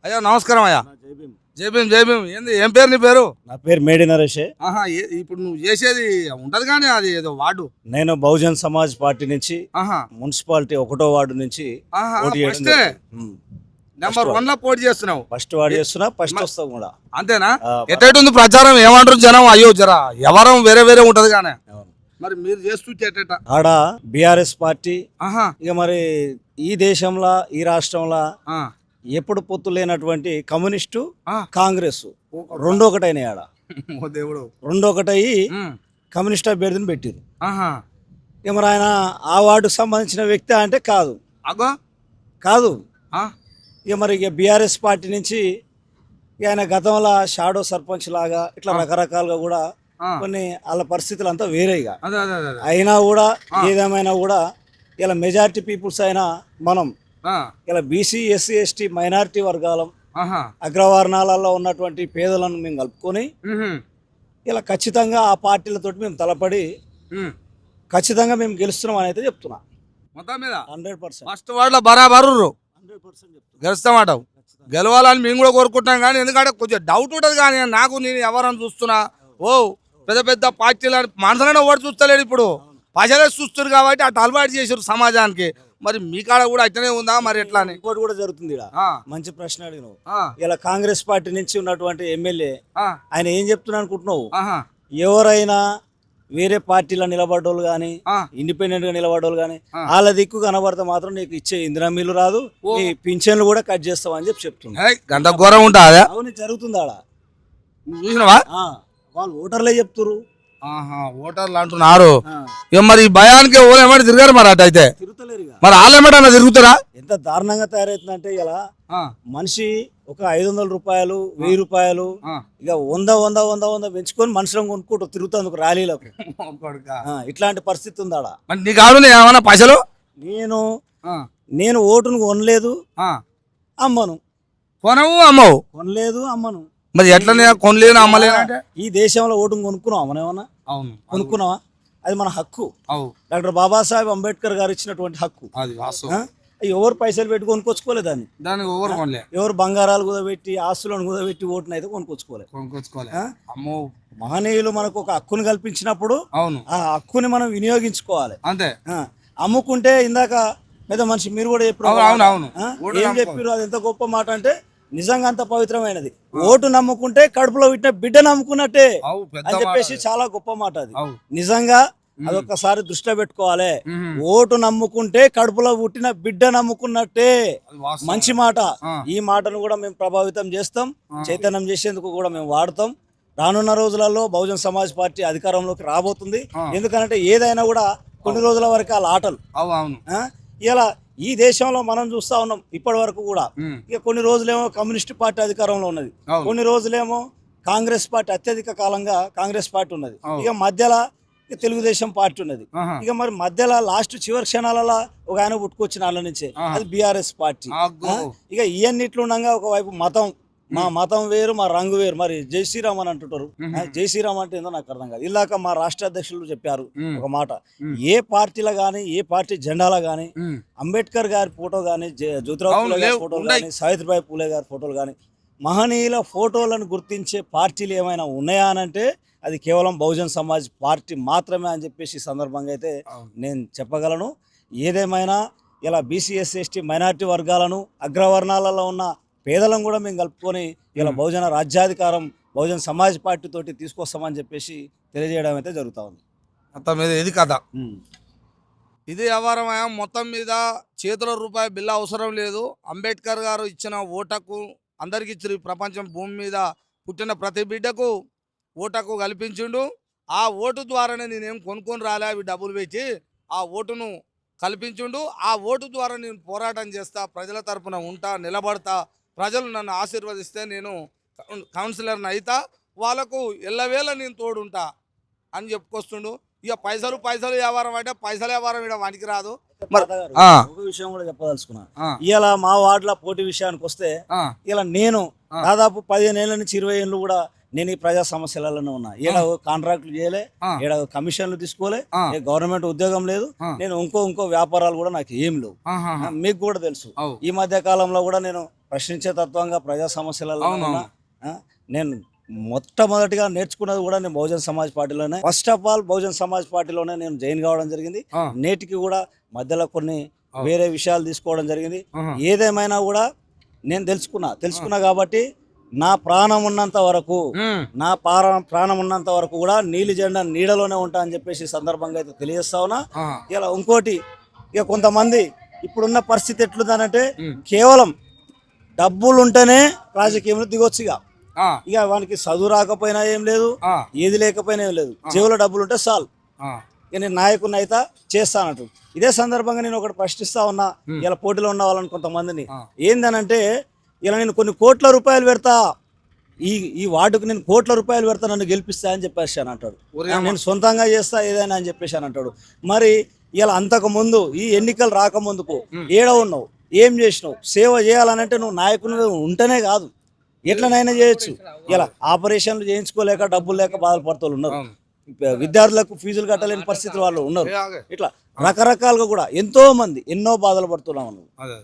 అయ్యా నమస్కారం అయ్యా. జై భీమ్. జై భీమ్ జై భీమ్. ఏంది ఏం పేరు నీ పేరు? నా పేరు మేడి నరేషే. ఆహా ఇప్పుడు నువ్వు చేసేది ఉంటది కానీ అది ఏదో వార్డు. నేను బహుజన్ సమాజ్ పార్టీ నుంచి ఆహా మున్సిపాలిటీ 1వ వార్డు నుంచి ఆహా పోటీ చేయడం ఫస్టే జరుగుతుంది. నెంబర్ 1 లో పోటీ చేస్తున్నావు ఫస్ట్ వార్డు చేస్తున్నా, ఫస్ట్ వస్తాం కూడా. అంతేనా? ఆ, ఎట్టేటుంది ప్రచారం? ఏమంటారు జనం? అయ్యో జరా ఎవరం వేరే వేరే ఉంటది కానీ మరి మీరు చేస్తుంటే ఎట్టేట? ఆడ బిఆర్ఎస్ పార్టీ ఆహా ఇక మరి ఈ దేశంలో ఈ రాష్ట్రంలో ఆ, ఎప్పుడు పొత్తు లేనటువంటి కమ్యూనిస్టు ఆ. కాంగ్రెస్ రెండు ఒకటైన ఆడ ఓ దేవుడు. రెండు ఒకటయి ఉమ్, కమ్యూనిస్ట్ అభ్యర్థిని పెట్టిరు. ఆహా ఇక మరి ఆయన ఆ వార్డుకు సంబంధించిన వ్యక్తి అంటే కాదు అగో కాదు ఆ, ఇక మరి ఇక బీఆర్ఎస్ పార్టీ నుంచి ఇక ఆయన గతంలో షాడో సర్పంచ్ లాగా ఇట్లా రకరకాలుగా కూడా ఆ. కొన్ని వాళ్ళ పరిస్థితులు అంతా వేరేగా అదే అదే అదే అదే. అయినా కూడా ఏదేమైనా కూడా ఇలా మెజారిటీ పీపుల్స్ అయినా మనం ఆ, ఇలా బీసీ ఎస్సీ ఎస్టీ మైనారిటీ వర్గాలం ఆహా అగ్రవర్ణాలలో ఉన్నటువంటి పేదలను మేము కలుపుకొని ఉహుం, ఇలా ఖచ్చితంగా ఆ పార్టీలతో మేము తలపడి ఉమ్. ఖచ్చితంగా మేము గెలుస్తున్నాం అని అయితే చెప్తున్నా. మొత్తం మీద 100% ఫస్ట్ వార్డులో బరాబరు 100% చెప్తున్నా. గెలుస్తామాట. గెలవాలని మేము కూడా కోరుకుంటాం కానీ ఎందుకంటే కొంచెం డౌట్ ఉంటుంది కానీ నాకు నేను ఎవరని చూస్తున్నా. ఓ పెద్ద పెద్ద పార్టీలు మనసులోనే ఓడి చూస్తలేడు ఇప్పుడు. ప్రజలే చూస్తారు కాబట్టి అటు అలవాటు చేసారు సమాజానికి. మరి మీ కాడ కూడా అట్లనే ఉందా మరి ఎట్లా అని? ఇంకోటి కూడా జరుగుతుంది ఈడ. ఆ, మంచి ప్రశ్న అడిగినావు. ఆ, ఇలా కాంగ్రెస్ పార్టీ నుంచి ఉన్నటువంటి ఎమ్మెల్యే ఆ, ఆయన ఏం చెప్తున్నా అనుకుంటున్నావు? ఆహా, ఎవరైనా వేరే పార్టీలో నిలబడ్డోళ్ళు కానీ ఆ, ఇండిపెండెంట్ గా నిలబడ్డోళ్ళు కానీ ఆ. వాళ్ళ దిక్కు కనబడితే మాత్రం నీకు ఇచ్చే ఇందిరా మిల్లు రాదు, ఓ. ఈ పింఛన్లు కూడా కట్ చేస్తామని చెప్పి చెప్తున్నా. హే, గంట ఘోరం ఉంటుందా? అవును జరుగుతుంది ఆడ. నువ్వు చూసినావా? ఆ, వాళ్ళు ఓటర్లే చెప్తురు. ఆహా ఓటర్లు అంటున్నారు. ఆ, ఇక మరి ఈ భయానికి ఓళ్ళు ఏమంటే తిరగారు మరి అటు అయితే. తిరుగుతలేరుగా. మరి వాళ్ళు ఏమంటా తిరుగుతారా? ఎంత దారుణంగా తయారవుతుందంటే ఇలా ఆ, మనిషి ఒక 500 రూపాయలు 1000 రూపాయలు ఆ. ఇక 100 పెంచుకొని మనుషులను కొనుక్కుంటూ తిరుగుతుంది ర్యాలీలకు. కొడుకా. ఇట్లాంటి పరిస్థితి ఉంది ఆడ. మరి నీ కాదు ఏమన్నా పైసలు? నేను ఆ, నేను ఓటును కొనలేదు, ఆ. అమ్మను. కొనవు అమ్మవు. కొనలేదు, అమ్మను. మరి ఎట్లనే కొనలేను అమ్మలేను అంటే? ఈ దేశంలో ఓటును కొనుక్కున్నావా మనం ఏమన్నా? అవును కొనుక్కున్నావా? అది మన హక్కు. అవు డాక్టర్ బాబాసాహెబ్ అంబేద్కర్ గారు ఇచ్చినటువంటి హక్కు. అది వాస్తవం. ఆ? ఎవరు పైసలు పెట్టి కొనుక్కొచ్చుకోలేదు దాన్ని. దానికి ఓవర్ కొనలే, ఎవరు బంగారాలు కుదబెట్టి ఆస్తులను కుదబెట్టి ఓటును అయితే కొనుక్కొచ్చుకోలేదు. కొనుక్కొచ్చుకోలే. ఆ? అమ్మో మహనీయులు మనకు ఒక హక్కుని కల్పించినప్పుడు అవును ఆ హక్కుని మనం వినియోగించుకోవాలి. అంతే. ఆ, అమ్ముకుంటే ఇందాక పెద్ద మనిషి మీరు కూడా చెప్పారు. అవును, అవును, అవును. ఆ? ఓటు ఏం నమ్ముకో. చెప్పారు? అది ఎంత గొప్ప మాట అంటే నిజంగా అంత పవిత్రమైనది. ఓటు నమ్ముకుంటే కడుపులో పుట్టిన బిడ్డ నమ్ముకున్నట్టే అవు పెద్ద అని మాట చెప్పేసి అది. చాలా గొప్ప మాట అది. అవు నిజంగా అదొక్కసారి దృష్టిలో పెట్టుకోవాలి. మ్మ్. ఓటు నమ్ముకుంటే కడుపులో పుట్టిన బిడ్డ నమ్ముకున్నట్టే. అది వాస్తవం. మంచి మాట. ఆ. ఈ మాటను కూడా మేము ప్రభావితం చేస్తాం, ఆ. చైతన్యం చేసేందుకు కూడా మేము వాడతాం. రానున్న రోజులలో బహుజన్ సమాజ్ పార్టీ అధికారంలోకి రాబోతుంది. ఆ. ఎందుకంటే ఏదైనా కూడా కొన్ని రోజుల వరకు వాళ్ళ ఆటలు. అవు అవును. ఇలా ఈ దేశంలో మనం చూస్తా ఉన్నాం ఇప్పటి వరకు కూడా. మ్మ్. ఇక కొన్ని రోజులేమో కమ్యూనిస్ట్ పార్టీ అధికారంలో ఉన్నది, అవును. కొన్ని రోజులేమో కాంగ్రెస్ పార్టీ అత్యధిక కాలంగా కాంగ్రెస్ పార్టీ ఉన్నది. అవును. ఇక మధ్యలో ఇక తెలుగుదేశం పార్టీ ఉన్నది. ఆహా. ఇక మరి మధ్యలో లాస్ట్ చివరి క్షణాలలో ఒక ఆయన పుట్టుకొచ్చిన వాళ్ళ నుంచే ఆహా. అది బీఆర్ఎస్ పార్టీ. అగ్గో. ఇక ఇవన్నిట్లు ఉండగా ఒకవైపు మతం, మా మతం వేరు మా రంగు వేరు. మరి జై శ్రీరామ్ అని అంటుంటారు. జై శ్రీరామ్ అంటే ఏందో నాకు అర్థం కాదు. ఇలాక మా రాష్ట్ర అధ్యక్షులు చెప్పారు మ్మ్. ఒక మాట. మ్మ్. ఏ పార్టీలో కానీ ఏ పార్టీ జెండాలో కానీ మ్మ్. అంబేద్కర్ గారి ఫోటో కానీ జ్యోతిరావు అవును, పూలే గారి లేవు, ఫోటోలు ఉన్నాయి. కానీ సావిత్రిబాయి పూలే గారి ఫోటోలు కానీ మహనీయుల ఫోటోలను గుర్తించే పార్టీలు ఏమైనా ఉన్నాయా అని అంటే అది కేవలం బహుజన్ సమాజ్ పార్టీ మాత్రమే అని చెప్పేసి ఈ సందర్భంగా అయితే అవును. నేను చెప్పగలను. ఏదేమైనా ఇలా బీసీ ఎస్సీ ఎస్టీ మైనారిటీ వర్గాలను అగ్రవర్ణాలలో ఉన్న పేదలను కూడా మేము కలుపుకొని ఇలా బహుజన రాజ్యాధికారం బహుజన్ సమాజ్ పార్టీ తోటి తీసుకొస్తామని చెప్పేసి తెలియజేయడం అయితే జరుగుతూ ఉంది. మొత్తం మీద ఇది కథ. ఉమ్. ఇది వ్యవహారం. మొత్తం మీద చేతుల రూపాయి బిల్ల అవసరం లేదు. అంబేద్కర్ గారు ఇచ్చిన ఓటకు అందరికి ఇచ్చారు. ఈ ప్రపంచం భూమి మీద పుట్టిన ప్రతి బిడ్డకు ఓటకు కల్పించిండు. ఆ ఓటు ద్వారానే నేనేం కొనుక్కొని రాలే, అవి డబ్బులు పెట్టి ఆ ఓటును కల్పించుండు. ఆ ఓటు ద్వారా నేను పోరాటం చేస్తా, ప్రజల తరపున ఉంటా, నిలబడతా. ప్రజలు నన్ను ఆశీర్వదిస్తే నేను కౌన్సిలర్ని అవుతా, వాళ్ళకు ఎల్లవేళ నేను తోడుంటా అని చెప్పుకొస్తుండు. ఇక పైసలు వ్యవహారం అంటే పైసల వ్యవహారం ఇక్కడ వానికి రాదు. మరి తాతగారు, ఆ. ఒక విషయం కూడా చెప్పదలుచుకున్నా. ఆ, ఇలా మా వార్డుల పోటీ విషయానికి వస్తే ఆ, ఇలా నేను ఆ. దాదాపు 15 ఏళ్ళ నుంచి 20 ఏళ్ళు కూడా నేను ఈ ప్రజా సమస్యలలోనే ఉన్నా. ఏడ కాంట్రాక్టులు చేయలే, ఆ. ఏడ కమిషన్లు తీసుకోలే, ఆ. ఏ గవర్నమెంట్ ఉద్యోగం లేదు, ఆ. నేను ఇంకో వ్యాపారాలు కూడా నాకు ఏం లేవు. ఆహాహా. మీకు కూడా తెలుసు. అవు. ఈ మధ్య కాలంలో కూడా నేను ప్రశ్నించే తత్వంగా ప్రజా సమస్యలలో అవును, ఉన్నా. నేను మొట్టమొదటిగా నేర్చుకున్నది కూడా నేను బహుజన్ సమాజ్ పార్టీలోనే. First of all Bahujan Samaj పార్టీలోనే నేను జాయిన్ కావడం జరిగింది. ఆ, నేటికి కూడా మధ్యలో కొన్ని ఆ. వేరే విషయాలు తీసుకోవడం జరిగింది. ఆహా. ఏదేమైనా కూడా నేను తెలుసుకున్నా కాబట్టి నా ప్రాణం ఉన్నంత వరకు ఉమ్, నా ప్రాణం ఉన్నంత వరకు కూడా నీలి జెండా నీడలోనే ఉంటా అని చెప్పేసి ఈ సందర్భంగా అయితే తెలియజేస్తా ఉన్నా. ఆ, ఇలా ఇంకోటి, ఇక కొంతమంది ఇప్పుడున్న పరిస్థితి ఎట్లుందనంటే ఉమ్, కేవలం డబ్బులు ఉంటేనే రాజకీయంలో దిగొచ్చు. ఆ, ఇక వానికి చదువు రాకపోయినా ఏం లేదు, ఆ, ఏది లేకపోయినా ఏం లేదు, జేబులో డబ్బులు ఉంటే చాలు, ఆ, ఇక నేను నాయకుడిని అయితే చేస్తానంటు. ఇదే సందర్భంగా నేను ఒకటి ప్రశ్నిస్తా ఉన్నా ఇలా పోటీలో ఉన్న వాళ్ళని కొంతమందిని. ఆ. ఏందనంటే ఇలా నేను కొన్ని కోట్ల రూపాయలు పెడతా, ఈ ఈ వార్డుకు నేను కోట్ల రూపాయలు పెడతా, నన్ను గెలిపిస్తా అని చెప్పేసి అని అంటాడు. ఒరే అమ్మ. నేను సొంతంగా చేస్తా ఏదైనా అని చెప్పేసి అని అంటాడు. మరి ఇలా అంతకు ముందు ఈ ఎన్నికలు రాకముందుకు ఏడ ఉన్నావు, ఏం చేసినావు? సేవ చేయాలనంటే నువ్వు నాయకుని ఉంటేనే కాదు, ఎట్లనైనా చేయొచ్చు. ఇలా ఆపరేషన్లు చేయించుకోలేక డబ్బులు లేక బాధపడుతూ ఉన్నారు. అవును. విద్యార్థులకు ఫీజులు కట్టలేని పరిస్థితులు వాళ్ళు ఉన్నారు. ఏ ఆగే. ఇట్లా రకరకాలుగా కూడా ఎంతో మంది ఎన్నో బాధలు పడుతున్నాం నువ్వు. అదే.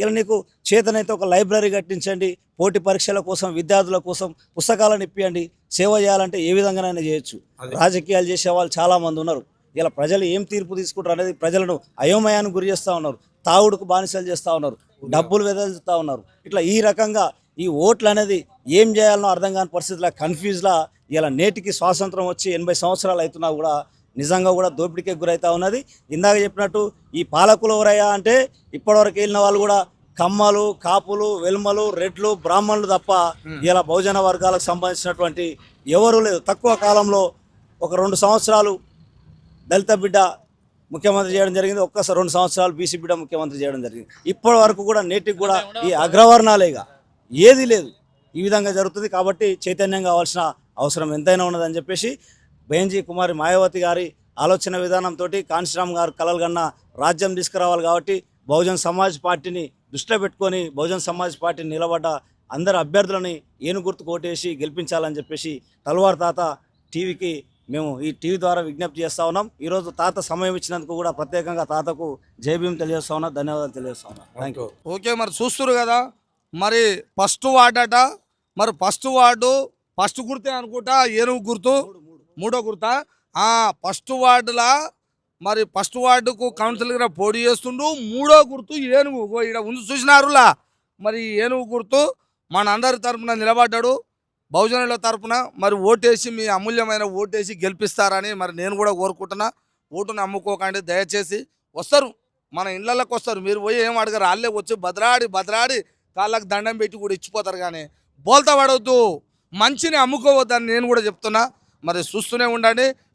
ఇలా నీకు చేతనైతే ఒక లైబ్రరీ కట్టించండి, పోటీ పరీక్షల కోసం విద్యార్థుల కోసం పుస్తకాలను ఇప్పియండి. సేవ చేయాలంటే ఏ విధంగానైనా చేయొచ్చు. అదే. రాజకీయాలు చేసే వాళ్ళు చాలా మంది ఉన్నారు. ఇలా ప్రజలు ఏం తీర్పు తీసుకుంటారు అనేది ప్రజలను అయోమయానికి గురి చేస్తూ ఉన్నారు, తాగుడుకు బానిసలు చేస్తూ ఉన్నారు, డబ్బులు వెదలుతూ ఉన్నారు. ఇట్లా ఈ రకంగా ఈ ఓట్లు అనేది ఏం చేయాలనో అర్థం కాని పరిస్థితుల కన్ఫ్యూజ్లా ఇలా నేటికి స్వాతంత్రం వచ్చి 80 సంవత్సరాలు అవుతున్నా కూడా నిజంగా కూడా దోపిడీకే గురవుతా ఉన్నది. ఇందాక చెప్పినట్టు ఈ పాలకులు ఎవరయ్యా అంటే ఇప్పటివరకు వెళ్ళిన వాళ్ళు కూడా కమ్మలు, కాపులు, వెల్మలు, రెడ్లు, బ్రాహ్మణులు తప్ప ఇలా బహుజన వర్గాలకు సంబంధించినటువంటి ఎవరు లేదు. తక్కువ కాలంలో ఒక 2 సంవత్సరాలు దళిత బిడ్డ ముఖ్యమంత్రి చేయడం జరిగింది, ఒక్కసారి 2 సంవత్సరాలు బీసీ బిడ్డ ముఖ్యమంత్రి చేయడం జరిగింది. ఇప్పటి వరకు కూడా నేటికి కూడా ఈ అగ్రవర్ణాలేగా ఏది లేదు. ఈ విధంగా జరుగుతుంది. కాబట్టి చైతన్యం కావాల్సిన అవసరం ఎంతైనా ఉన్నదని చెప్పేసి బెంజీ కుమారి మాయావతి గారి ఆలోచన విధానంతో కాంశీరామ్ గారు కలలు కన్నా రాజ్యం తీసుకురావాలి. కాబట్టి బహుజన్ సమాజ్ పార్టీని దృష్టిలో పెట్టుకొని బహుజన్ సమాజ్ పార్టీని నిలబడ్డ అందరు అభ్యర్థులని ఏనుగుర్తు కోటేసి గెలిపించాలని చెప్పేసి తల్వార్ తాత టీవీకి మేము ఈ టీవీ ద్వారా విజ్ఞప్తి చేస్తా ఉన్నాం. ఈరోజు తాత సమయం ఇచ్చినందుకు కూడా ప్రత్యేకంగా తాతకు జైభీం తెలియజేస్తా ఉన్నా, ధన్యవాదాలు తెలియజేస్తా ఉన్నా. Thank you. ఓకే, మరి చూస్తున్నారు కదా, మరి ఫస్ట్ వార్డ్ అట, మరి ఫస్ట్ వార్డు ఫస్ట్ గుర్తే అనుకుంటా, ఏనుగు గుర్తు మూడో గుర్తా. ఫస్ట్ వార్డులా మరి ఫస్ట్ వార్డుకు కౌన్సిలర్గా పోటీ చేస్తుండు, మూడో గుర్తు ఏనుగు. ఇక్కడ ఉంది చూసినారులా, మరి ఏనుగు గుర్తు మన అందరి తరపున నిలబడ్డాడు. బహుజనుల తరపున మరి ఓటేసి మీ అమూల్యమైన ఓటేసి గెలిపిస్తారని మరి నేను కూడా కోరుకుంటున్నా. ఓటుని అమ్ముకోకండి దయచేసి. వస్తారు మన ఇళ్ళకి వస్తారు, మీరు పోయి ఏం అడగరు, వాళ్ళే వచ్చి బదలాడి కాళ్ళకు దండం పెట్టి కూడా ఇచ్చిపోతారు. కానీ బోల్తా పడవద్దు, మంచిని అమ్ముకోవద్దని నేను కూడా చెప్తున్నా. మరి చూస్తూనే ఉండండి.